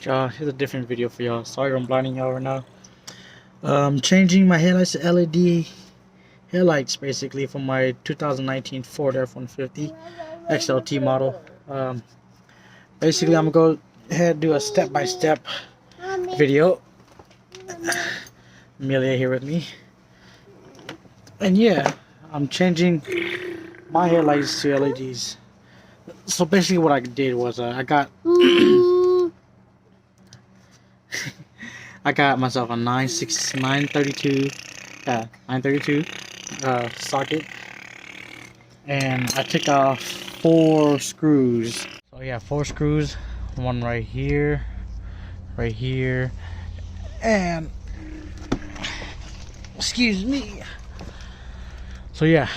Here's a different video for y'all. Sorry I'm blinding y'all right now. Changing my headlights to LED headlights basically for my 2019 Ford F150 XLT model. Basically I'm gonna go ahead and do a step-by-step video. Amelia here with me. And yeah, I'm changing my headlights to LEDs. So basically what I did was I got I got myself a 932 socket, and I took off 4 screws. So yeah, 4 screws, one right here, and excuse me. So yeah,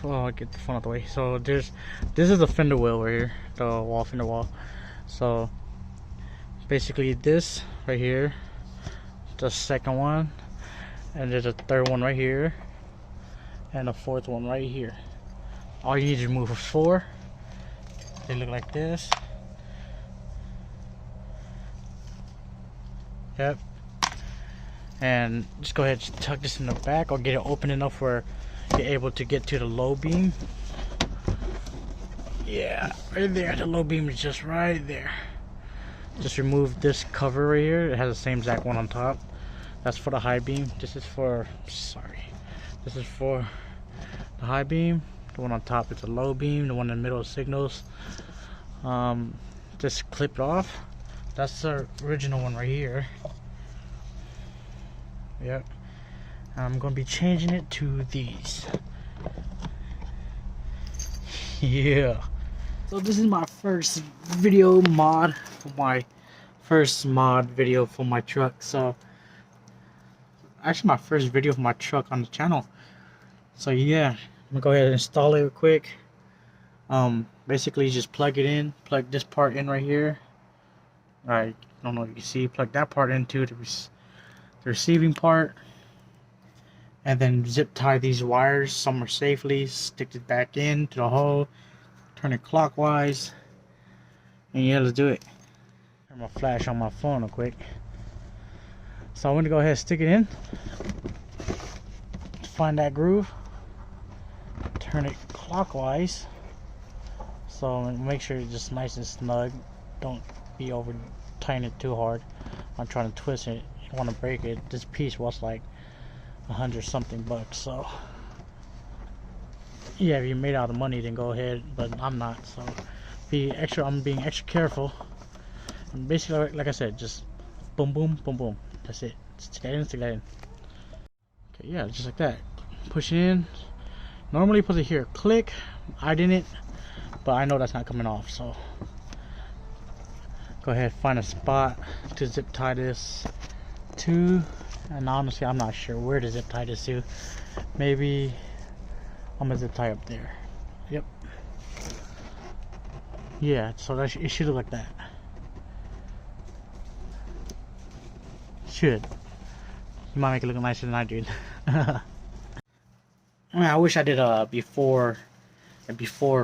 I'll get the phone out the way. So this is the fender well right here, the fender wall. So basically this right here, the second one, and there's a third one right here, and a fourth one right here. All you need to remove is 4. They look like this. Yep. And just go ahead and tuck this in the back, or get it open enough where you're able to get to the low beam. Yeah, right there. The low beam is just right there. Just remove this cover right here. It has the same exact one on top. That's for the high beam. This is for, this is for the high beam. The one on top is a low beam. The one in the middle is signals. Just clip it off. That's the original one right here. Yep. I'm going to be changing it to these. Yeah. So this is my first video mod for my video for my truck. So actually my first video for my truck on the channel. So yeah, I'm gonna go ahead and install it real quick. Basically just plug it in, plug this part in right here. I don't know if you can see, plug that part into the receiving part, and then zip tie these wires somewhere safely, stick it back into the hole, turn it clockwise, and yeah, let's do it. Turn my flash on my phone real quick. So I'm gonna go ahead and stick it in, find that groove, turn it clockwise, so make sure it's just nice and snug. Don't be over tightening it too hard. I'm trying to twist it. You want to break it. This piece was like $100-something bucks. So yeah, if you made out of money, then go ahead. But I'm not. So I'm being extra careful. And basically, like I said, just boom, boom, boom, boom. That's it. Stick that in, stick that in. Okay, yeah, just like that. Push it in. Normally, you put it here. Click. I didn't, but I know that's not coming off. So go ahead, find a spot to zip tie this to. And honestly, I'm not sure where to zip tie this to. Maybe I'm gonna zip tie up there. Yep. Yeah, so that it should look like that. Should. You might make it look nicer than I did. I wish I did a before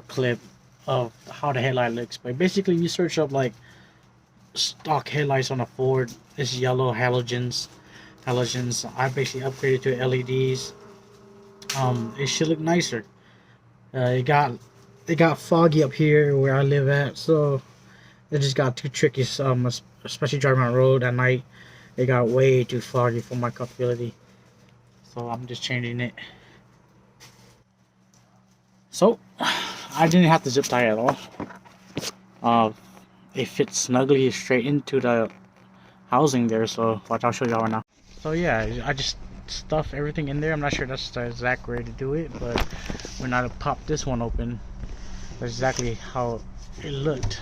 clip of how the headlight looks. But basically, you search up like stock headlights on a Ford. It's yellow halogens. I basically upgraded to LEDs. It should look nicer. It got foggy up here where I live at, so it just got too tricky. Especially driving on the road at night, it got way too foggy for my comfortability. So I'm just changing it. So I didn't have to zip tie at all. It fits snugly straight into the housing there. So watch, I'll show y'all right now. So yeah, I just stuff everything in there. I'm not sure that's the exact way to do it, but when I popped this one open, that's exactly how it looked.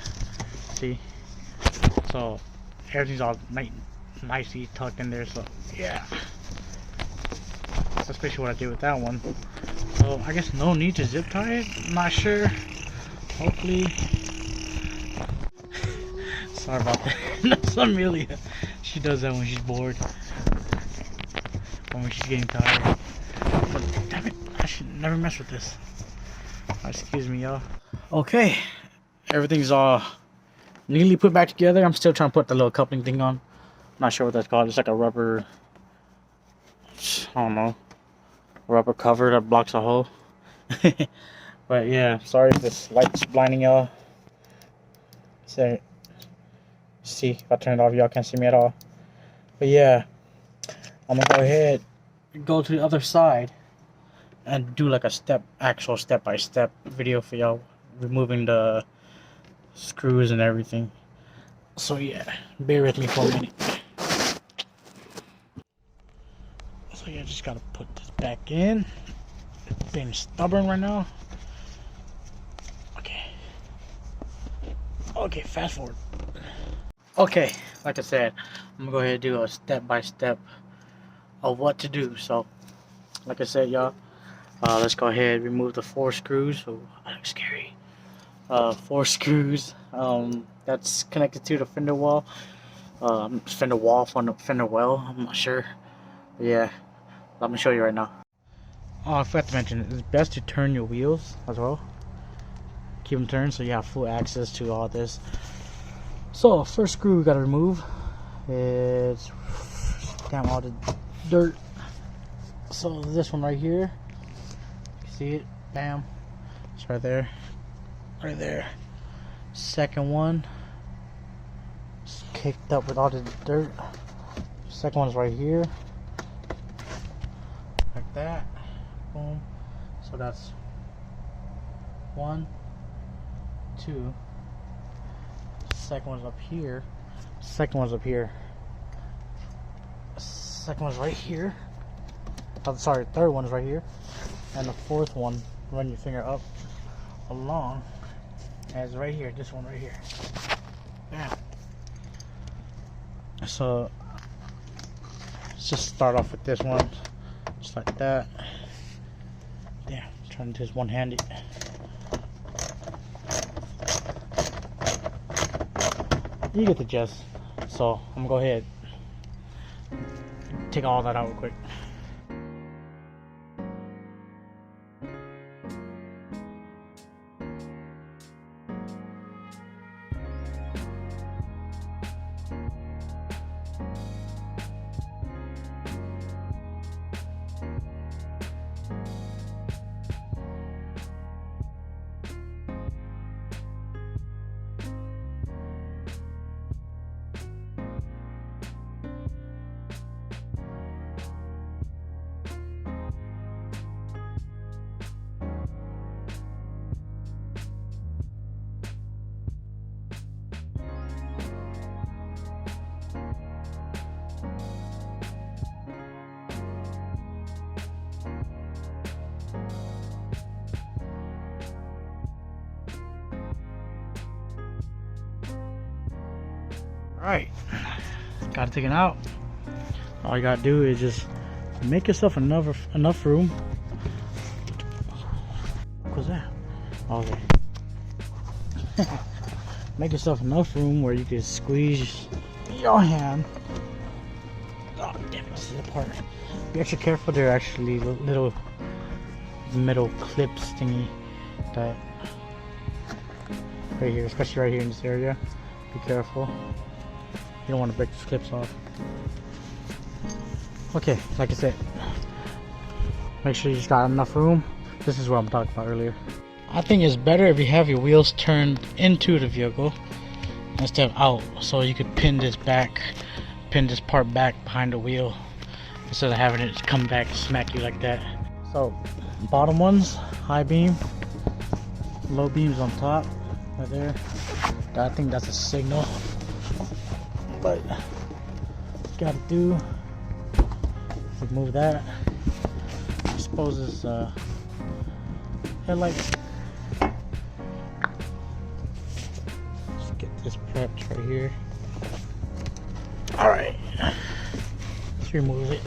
See? So everything's all nicely tucked in there. So yeah, that's basically what I did with that one. So I guess no need to zip tie it. I'm not sure. Hopefully. Sorry about that. That's Amelia. She does that when she's bored. Or when she's getting tired. But damn it, I should never mess with this. Excuse me, y'all. Okay, everything's all neatly put back together. I'm still trying to put the little coupling thing on. I'm not sure what that's called. It's like a rubber, I don't know, rubber cover that blocks a hole. But yeah, sorry if this light's blinding y'all. So, see, if I turn it off, y'all can't see me at all. But yeah, I'm gonna go ahead and go to the other side and do like a actual step-by-step video for y'all, removing the screws and everything. So yeah, bear with me for a minute. So yeah, just gotta put this back in. Being stubborn right now. Okay, fast forward. Okay, like I said, I'm gonna go ahead and do a step-by-step of what to do. So, like I said, y'all, let's go ahead and remove the 4 screws. Oh, that looks scary. 4 screws that's connected to the fender wall. Fender well, I'm not sure. But yeah, let me show you right now. Oh, I forgot to mention, it's best to turn your wheels as well. Keep them turned so you have full access to all this. So first screw we gotta remove. It's damn all the dirt. So this one right here, you see it? Bam, it's right there, right there. Second one, it's caked up with all the dirt. Second one's right here, like that. Boom. So that's 1, 2. Second one's up here. Second one's up here. Second one's right here. Oh, sorry, third one's right here. And the fourth one, run your finger up along, and it's right here. This one right here. Bam. So let's just start off with this one, just like that. Damn, I'm trying to just one-handed. You get the gist. So I'm gonna go ahead, take all that out real quick. Alright, gotta take it out. All you gotta do is just make yourself enough room. What was that? Okay. Make yourself enough room where you can squeeze your hand. Oh damn, this is the part. Be extra careful. There are actually little metal clips thingy that right here, especially right here in this area. Be careful. You don't want to break these clips off. Okay, like I said, make sure you just got enough room. This is what I'm talking about earlier. I think it's better if you have your wheels turned into the vehicle instead of out, so you could pin this part back behind the wheel instead of having it come back and smack you like that. So bottom ones, high beam, low beams on top, right there. I think that's a signal. But gotta do, remove that, exposes headlights. Let's get this prepped right here. Alright, let's remove it.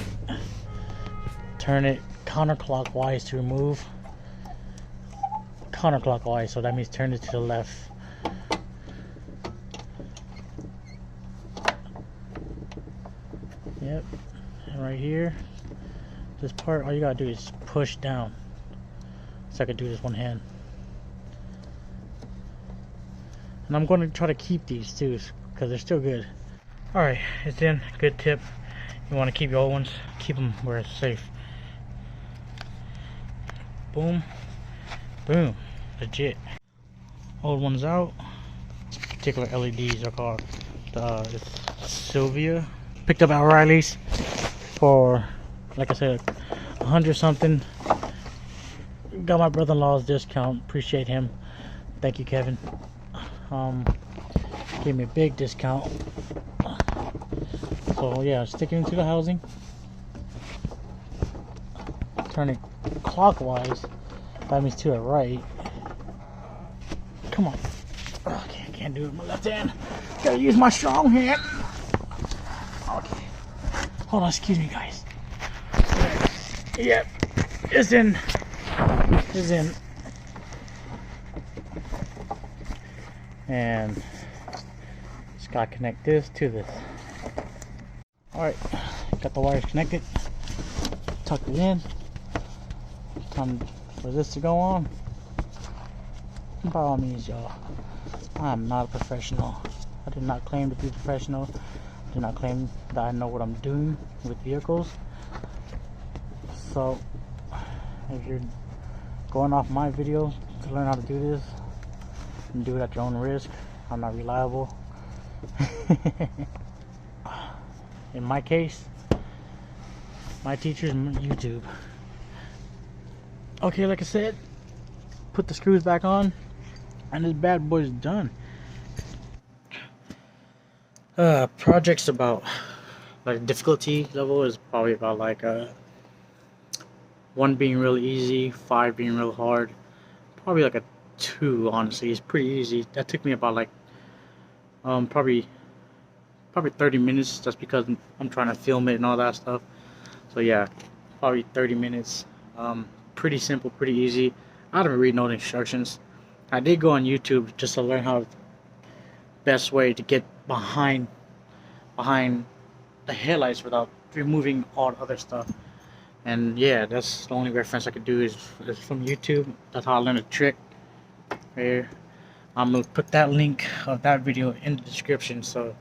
Turn it counterclockwise to remove. Counterclockwise, so that means turn it to the left. Yep, and right here, this part, all you gotta do is push down. So I can do this one hand. And I'm going to try to keep these too, because they're still good. Alright, it's in. Good tip. You want to keep your old ones, keep them where it's safe. Boom. Boom. Legit. Old ones out. This particular LEDs are called it's Sylvia. Picked up at O'Reilly's for, like I said, 100 something. Got my brother-in-law's discount. Appreciate him. Thank you, Kevin. Gave me a big discount. So yeah, sticking into the housing. Turn it clockwise. That means to the right. Come on. Okay, I can't do it with my left hand. Gotta use my strong hand. Okay. Hold on, excuse me, guys. Yep, it's in. It's in. And just gotta connect this to this. Alright, got the wires connected. Tucked it in. Time for this to go on. By all means, y'all, I am not a professional. I do not claim to be professional. I do not claim that I know what I'm doing with vehicles. So, if you're going off my video to learn how to do this, and do it at your own risk, I'm not reliable. In my case, my teacher is YouTube. Okay, like I said, put the screws back on, and this bad boy is done. Projects about, like, difficulty level is probably about like 1 being really easy, 5 being real hard. Probably like a 2, honestly. It's pretty easy. That took me about like probably 30 minutes, just because I'm trying to film it and all that stuff. So yeah, probably 30 minutes. Pretty simple, pretty easy. I didn't read no instructions. I did go on YouTube just to learn how best way to get behind the headlights without removing all the other stuff. And yeah, that's the only reference I could do is from YouTube. That's how I learned a trick. Right here. I'm gonna put that link of that video in the description. So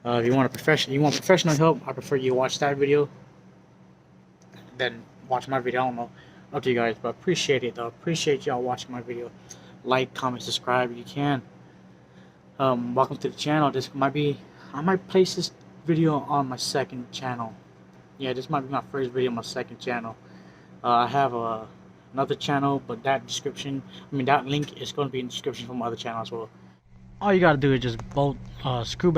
if you want professional help, I prefer you watch that video than watch my video. I don't know, up to you guys, but appreciate it though. Appreciate y'all watching my video. Like, comment, subscribe if you can. Welcome to the channel. I might place this video on my second channel. Yeah, this might be my first video on my second channel. I have another channel, but that link is going to be in the description for my other channel as well. All you gotta do is just screw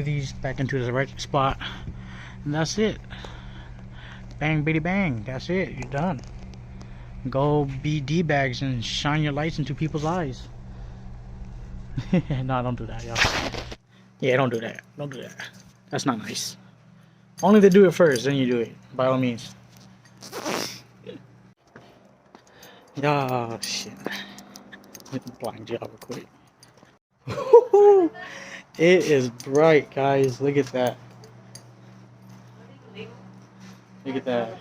these back into the right spot, and that's it. Bang, bitty, bang. That's it. You're done. Go be D-bags and shine your lights into people's eyes. No, don't do that, y'all. Yeah, don't do that. Don't do that. That's not nice. Only they do it first, then you do it. By all means. Yeah, shit. Let me blind you out real quick. It is bright, guys. Look at that. Look at that.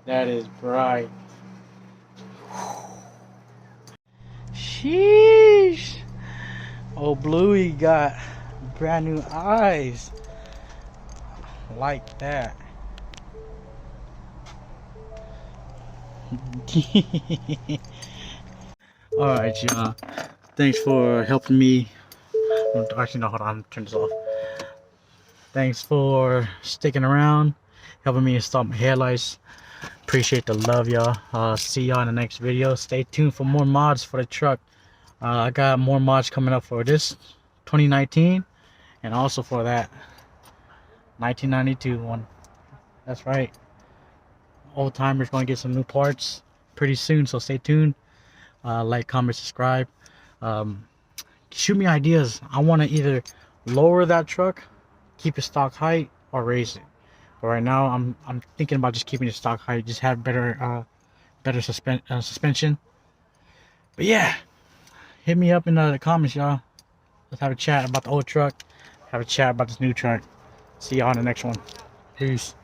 That is bright. Sheesh. Oh, Bluey got brand new eyes. Like that. Alright, y'all. Thanks for helping me. Actually, no, hold on. I'm turning this off. Thanks for sticking around, helping me install my headlights. Appreciate the love, y'all. See y'all in the next video. Stay tuned for more mods for the truck. I got more mods coming up for this 2019 and also for that 1992 one. That's right. Old timers going to get some new parts pretty soon, so stay tuned. Like, comment, subscribe. Shoot me ideas. I want to either lower that truck, keep it stock height, or raise it. But right now I'm thinking about just keeping it stock height, just have better suspension. But yeah, hit me up in the comments, y'all. Let's have a chat about the old truck, have a chat about this new truck. See y'all in the next one. Peace.